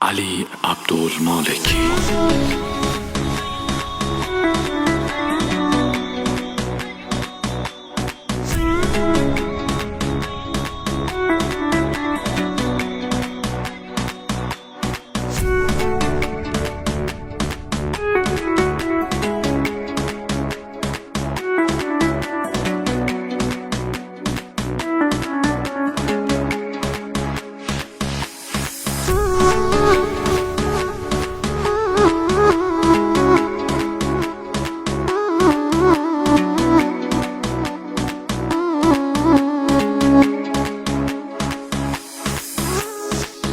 علی عبدالمالکی.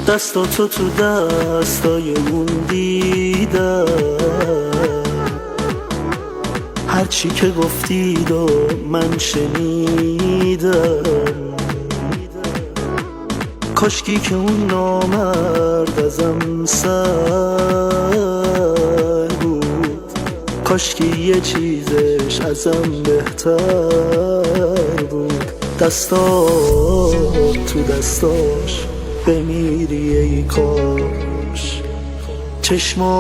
دستاتو تو دستای اون دیدم، هرچی که گفتید و من شنیدم. کاشکی که اون نامرد ازم سر بود، کاشکی یه چیزش ازم بهتر بود. دستات تو دستاش بمیری ای کاش، چشمات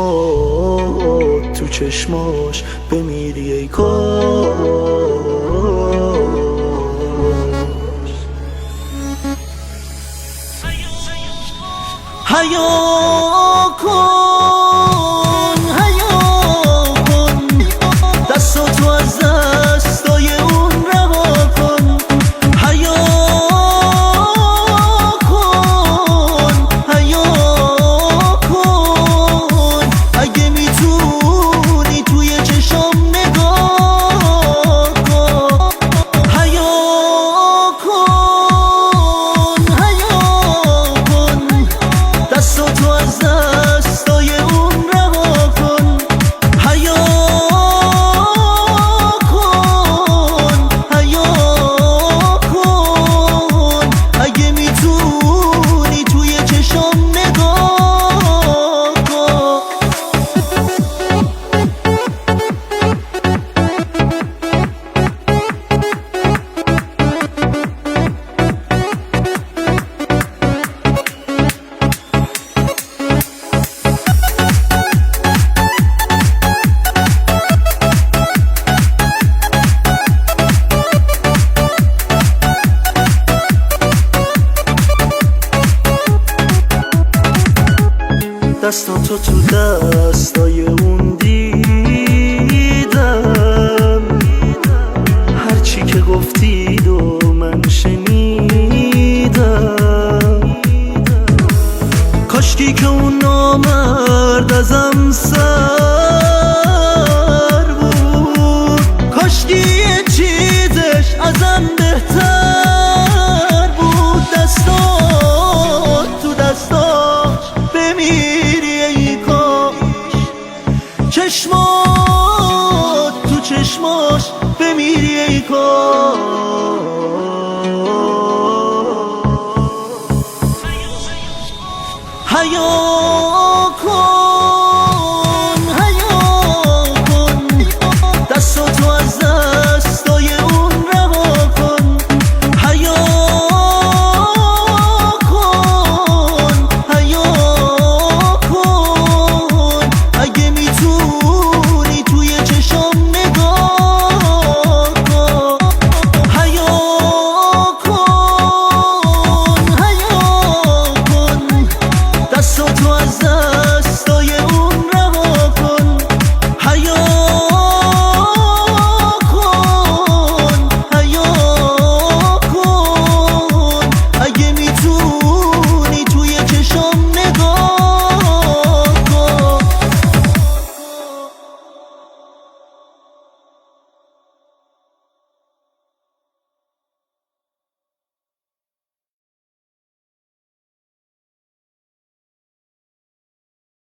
تو چشماش بمیری ای کاش. حیا کن حیا کن، دستاتو از دستای اون رها کن. حیا دستاتو تو دستای اون دیدم، هرچی که گفتید و من شنیدم. کاشکی که اون نامرد ازم سر بود، کاشکی یه چیزش ازم بهتر بود. دستات تو دستاش بمیری ای کاش، چشمات تو چشماش بمیری ای کاش. حیا کن حیا کن، دستاتو از دستای اون رها کن. حیا کن حیا کن، اگه میتونی توی چشام نگاه کن. حیا کن حیا کن، دستاتو از